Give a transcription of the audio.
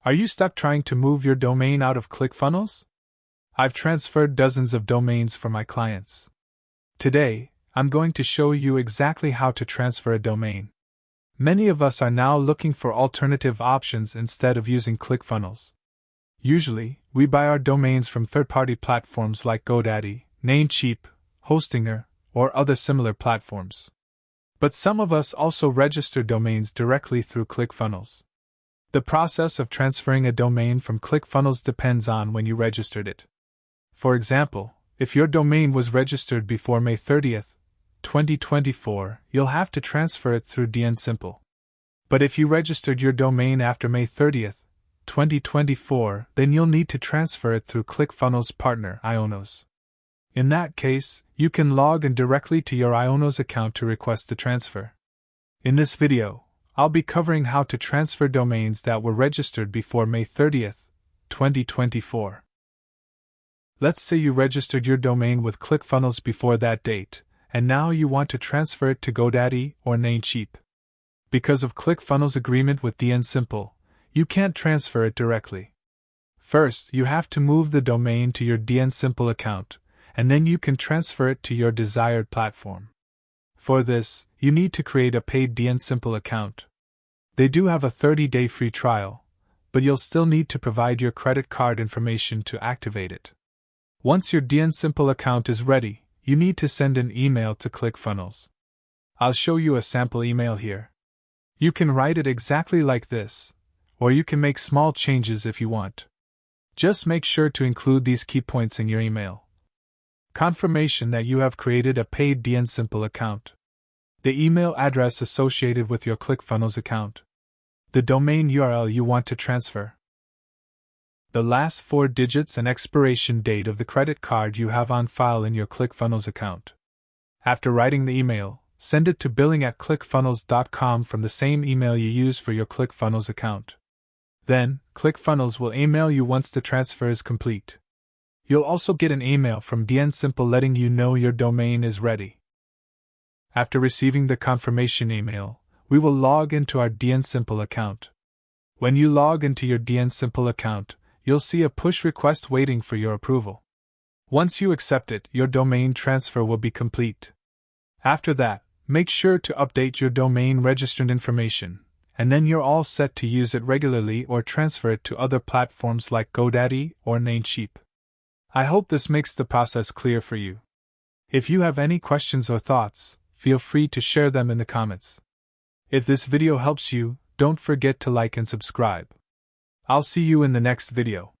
Are you stuck trying to move your domain out of ClickFunnels? I've transferred dozens of domains for my clients. Today, I'm going to show you exactly how to transfer a domain. Many of us are now looking for alternative options instead of using ClickFunnels. Usually, we buy our domains from third-party platforms like GoDaddy, Namecheap, Hostinger, or other similar platforms. But some of us also register domains directly through ClickFunnels. The process of transferring a domain from ClickFunnels depends on when you registered it. For example, if your domain was registered before May 30th, 2024, you'll have to transfer it through DNSimple. But if you registered your domain after May 30th, 2024, then you'll need to transfer it through ClickFunnels partner Ionos. In that case, you can log in directly to your Ionos account to request the transfer. In this video, I'll be covering how to transfer domains that were registered before May 30th, 2024. Let's say you registered your domain with ClickFunnels before that date, and now you want to transfer it to GoDaddy or Namecheap. Because of ClickFunnels' agreement with DNSimple, you can't transfer it directly. First, you have to move the domain to your DNSimple account, and then you can transfer it to your desired platform. For this, you need to create a paid DNSimple account. They do have a 30-day free trial, but you'll still need to provide your credit card information to activate it. Once your DNSimple account is ready, you need to send an email to ClickFunnels. I'll show you a sample email here. You can write it exactly like this, or you can make small changes if you want. Just make sure to include these key points in your email. Confirmation that you have created a paid DNSimple account. The email address associated with your ClickFunnels account. The domain URL you want to transfer. The last 4 digits and expiration date of the credit card you have on file in your ClickFunnels account. After writing the email, send it to billing@clickfunnels.com from the same email you use for your ClickFunnels account. Then, ClickFunnels will email you once the transfer is complete. You'll also get an email from DNSimple letting you know your domain is ready. After receiving the confirmation email, we will log into our DNSimple account. When you log into your DNSimple account, you'll see a push request waiting for your approval. Once you accept it, your domain transfer will be complete. After that, make sure to update your domain registrant information, and then you're all set to use it regularly or transfer it to other platforms like GoDaddy or Namecheap. I hope this makes the process clear for you. If you have any questions or thoughts, feel free to share them in the comments. If this video helps you, don't forget to like and subscribe. I'll see you in the next video.